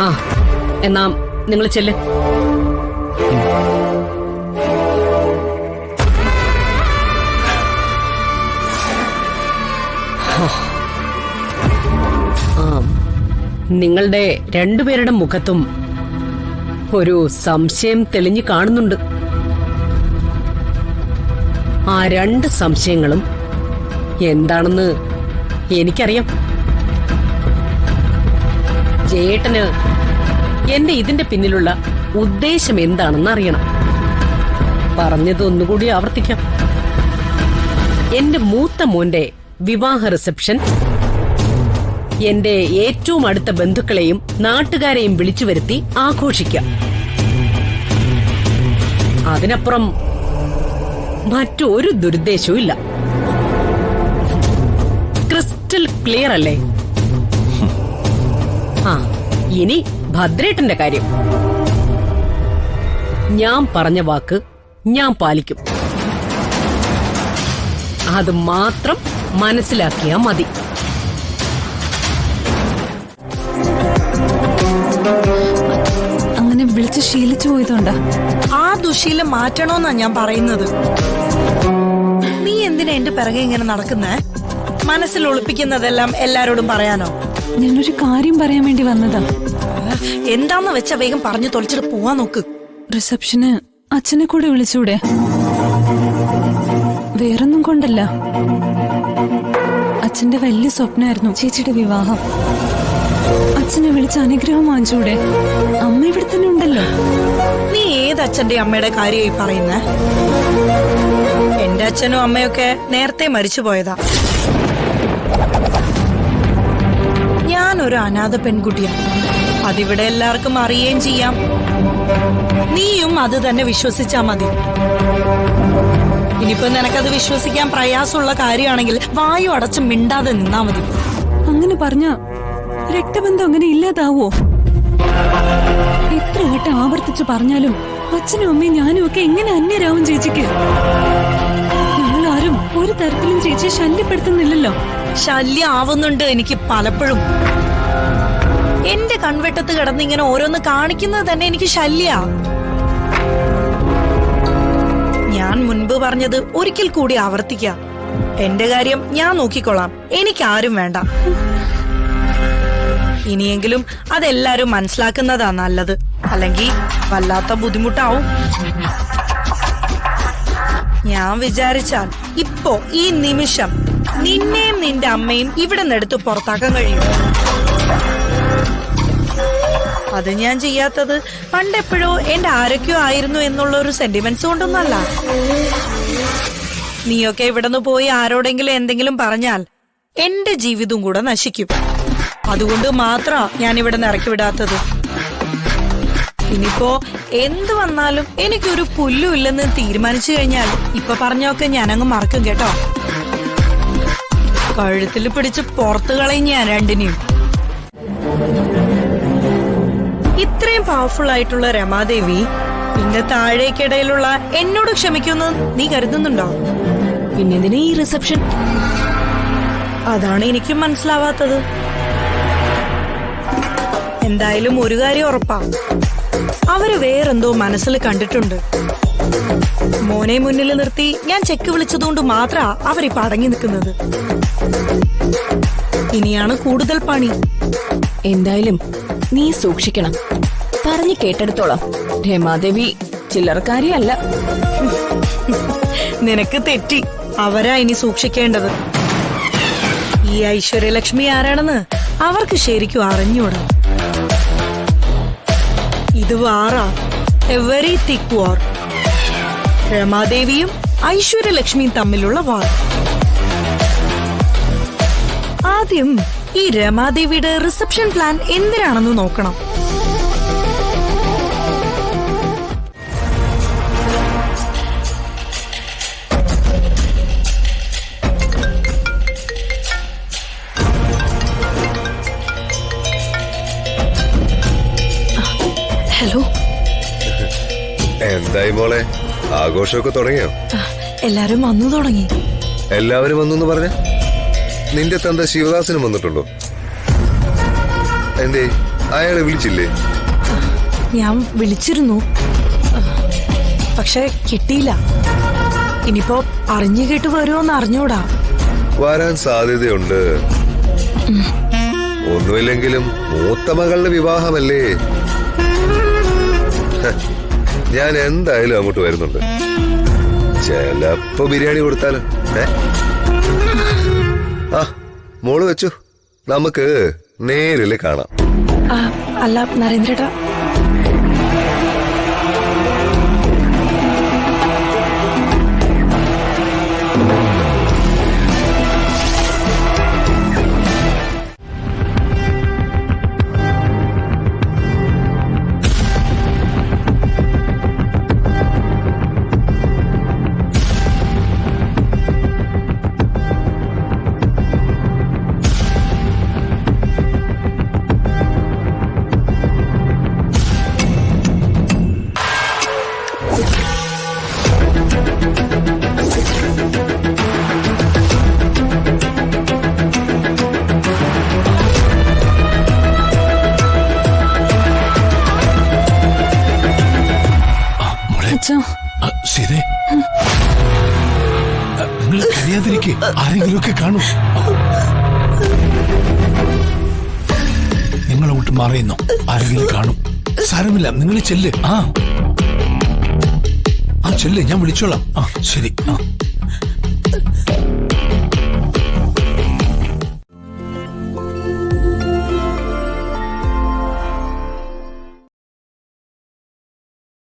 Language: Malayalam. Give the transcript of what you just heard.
ആ എന്നാ നിങ്ങൾ ചെല്ല്. നിങ്ങളുടെ രണ്ടുപേരുടെ മുഖത്തും ഒരു സംശയം തെളിഞ്ഞു കാണുന്നുണ്ട്. ആ രണ്ട് സംശയങ്ങളും എന്താണെന്ന് എനിക്കറിയാം. ജയേട്ടന് എന്റെ ഇതിന്റെ പിന്നിലുള്ള ഉദ്ദേശം എന്താണെന്ന് അറിയണം. പറഞ്ഞത് ഒന്നുകൂടി ആവർത്തിക്കാം. എന്റെ മൂത്ത മോന്റെ വിവാഹ റിസപ്ഷൻ എന്റെ ഏറ്റവും അടുത്ത ബന്ധുക്കളെയും നാട്ടുകാരെയും വിളിച്ചു വരുത്തി ആഘോഷിക്കാം. അതിനപ്പുറം മറ്റൊരു ദുരുദ്ദേശവും ഇല്ല. ക്രിസ്റ്റൽ ക്ലിയർ അല്ലേ? ആ ഇനി ഭദ്രേട്ടന്റെ കാര്യം. ഞാൻ പറഞ്ഞ വാക്ക് ഞാൻ പാലിക്കും. അത് മാത്രം മനസ്സിലാക്കിയാ മതി. അങ്ങനെ വിളിച്ച് ശീലിച്ചു പോയതുകൊണ്ടാ. ആ ദുശീലം മാറ്റണോന്നാ ഞാൻ പറയുന്നത്. നീ എന്തിനാ എന്റെ പിറകെ ഇങ്ങനെ നടക്കുന്നേ? മനസ്സിൽ ഒളിപ്പിക്കുന്നതെല്ലാം എല്ലാരോടും പറയാനോ? ഞാനൊരു കാര്യം പറയാൻ വേണ്ടി വന്നതാ. എന്താന്ന് വെച്ചാ വേഗം പറഞ്ഞു തൊളിച്ചിട്ട് പോവാൻ നോക്ക്. റിസപ്ഷന് അച്ഛനെ കൂടെ വിളിച്ചൂടെ? വേറൊന്നും കൊണ്ടല്ല, അച്ഛന്റെ വലിയ സ്വപ്നമായിരുന്നു ചേച്ചിയുടെ വിവാഹം. അച്ഛനെ വിളിച്ച് അനുഗ്രഹം വാങ്ങിച്ചൂടെ? അമ്മ ഇവിടെ തന്നെ ഉണ്ടല്ലോ. നീ ഏത് അച്ഛന്റെ അമ്മയുടെ കാര്യമായി പറയുന്നേ? എന്റെ അച്ഛനും അമ്മയൊക്കെ നേരത്തെ മരിച്ചു പോയതാ. ഞാനൊരു അനാഥ പെൺകുട്ടിയാണ്. അതിവിടെ എല്ലാവർക്കും അറിയുകയും ചെയ്യാം. നീയും അത് തന്നെ വിശ്വസിച്ചാ മതി. ഇനിയിപ്പോ നിനക്കത് വിശ്വസിക്കാൻ പ്രയാസമുള്ള കാര്യമാണെങ്കിൽ വായു അടച്ച് മിണ്ടാതെ നിന്നാ മതി. അങ്ങനെ പറഞ്ഞ രക്തബന്ധം അങ്ങനെ ഇല്ലാതാവോ? എത്ര വട്ടം ആവർത്തിച്ചു പറഞ്ഞാലും അച്ഛനും അമ്മയും ഞാനും ഒക്കെ എങ്ങനെ അന്യരാവും ചേച്ചിക്ക്? ഞങ്ങളാരും ഒരു തരത്തിലും ചേച്ചിയെ ശല്യപ്പെടുത്തുന്നില്ലല്ലോ. ശല്യം ആവുന്നുണ്ട് എനിക്ക് പലപ്പോഴും. എന്റെ കൺവെട്ടത്ത് കിടന്ന് ഇങ്ങനെ ഓരോന്ന് കാണിക്കുന്നത് തന്നെ എനിക്ക് ശല്യ. ഞാൻ മുൻപ് പറഞ്ഞത് ഒരിക്കൽ കൂടി ആവർത്തിക്കാം. എന്റെ കാര്യം ഞാൻ നോക്കിക്കൊള്ളാം. എനിക്കാരും വേണ്ട. ഇനിയെങ്കിലും അതെല്ലാരും മനസ്സിലാക്കുന്നതാ നല്ലത്. അല്ലെങ്കിൽ വല്ലാത്ത ബുദ്ധിമുട്ടാവും. ഞാൻ വിചാരിച്ചാൽ ഇപ്പോ ഈ നിമിഷം നിന്നെയും നിന്റെ അമ്മയും ഇവിടെ നിന്നെടുത്ത് പുറത്താക്കാൻ കഴിയും. അത് ഞാൻ ചെയ്യാത്തത് പണ്ടെപ്പോഴോ എന്റെ ആരൊക്കെയോ ആയിരുന്നു എന്നുള്ള ഒരു സെന്റിമെന്റ്സ് കൊണ്ടൊന്നല്ല. നീയൊക്കെ ഇവിടുന്ന് പോയി ആരോടെങ്കിലും എന്തെങ്കിലും പറഞ്ഞാൽ എന്റെ ജീവിതവും കൂടെ നശിക്കും. അതുകൊണ്ട് മാത്രമാ ഞാൻ ഇവിടെ നിന്ന് ഇറക്കി വിടാത്തത്. ഇനിയിപ്പോ എന്ത് വന്നാലും എനിക്കൊരു പുല്ലും ഇല്ലെന്ന് തീരുമാനിച്ചു കഴിഞ്ഞാൽ ഇപ്പൊ പറഞ്ഞൊക്കെ ഞാനങ്ങ് മറക്കും കേട്ടോ. കഴുത്തിൽ പിടിച്ച് പുറത്തു കളയും ഞാൻ രണ്ടിനെയും. ഇത്രയും പവർഫുൾ ആയിട്ടുള്ള രമാദേവി പിന്നെ താഴേക്കിടയിലുള്ള എന്നോട് ക്ഷമിക്കുമെന്ന് നീ കരുതുന്നുണ്ടോ? പിന്നെന്തിനാ ഈ റിസപ്ഷൻ? അതാണ് എനിക്കും മനസ്സിലാവാത്തത്. എന്തായാലും ഒരു കാര്യം ഉറപ്പാ, അവര് വേറെന്തോ മനസ്സിൽ കണ്ടിട്ടുണ്ട്. മോനെ മുന്നിൽ നിർത്തി ഞാൻ ചെക്ക് വിളിച്ചതുകൊണ്ട് മാത്രാ അവരിപ്പോ അടങ്ങി നിൽക്കുന്നത്. ഇനിയാണ് കൂടുതൽ പണി. എന്തായാലും നീ സൂക്ഷിക്കണം. പറഞ്ഞു കേട്ടെടുത്തോളാം, രമാദേവി ചില്ലറക്കാരിയല്ല. നിനക്ക് തെറ്റി. അവരാ ഇനി സൂക്ഷിക്കേണ്ടത്. ഈ ഐശ്വര്യലക്ഷ്മി ആരാണെന്ന് അവർക്ക് ശരിക്കും അറിഞ്ഞൂടാ. ഇത് വാറാ, എ വെരി തിക്ക് വാർ. രമാദേവിയും ഐശ്വര്യലക്ഷ്മിയും തമ്മിലുള്ള വാർ. ആദ്യം ഈ രമാദേവിയുടെ റിസപ്ഷൻ പ്ലാൻ എന്തിനാണെന്ന് നോക്കണം. ഹലോ, എന്തായി മോളെ, ആഘോഷമൊക്കെ തുടങ്ങിയോ? എല്ലാരും വന്നു തുടങ്ങി. എല്ലാവരും വന്നു പറഞ്ഞ? നിന്റെ തന്ത ശിവദാസനും വന്നിട്ടുണ്ടോ? എന്തേ അയാളെ വിളിച്ചില്ലേ? ഞാൻ വിളിച്ചിരുന്നു, പക്ഷെ കിട്ടിയില്ല. ഇനിയിപ്പോ അറിഞ്ഞു കേട്ട് വരുമോന്ന് അറിഞ്ഞൂടാ. വരാൻ സാധ്യതയുണ്ട്. ഒന്നുമില്ലെങ്കിലും മൂത്ത മകളുടെ വിവാഹമല്ലേ. ഹ, ഞാൻ എന്തായാലും അങ്ങോട്ട് വരുന്നുണ്ട്. ചിലപ്പോ ബിരിയാണി കൊടുത്താലോ? ആ, മോള് വെച്ചു, നമുക്ക് നേരില് കാണാം. അല്ല നരേന്ദ്രേട്ടാ, അച്ഛാ, സീതേ, നിങ്ങൾ കഴിയാതിരിക്കെ ആരെങ്കിലുമൊക്കെ കാണും. നിങ്ങളോട്ട് മാറിയുന്നു, ആരെങ്കിലും കാണും. സാരമില്ല, നിങ്ങൾ ചെല്ല്. ആ ചെല്ല്, ഞാൻ വിളിച്ചോളാം. ശരി.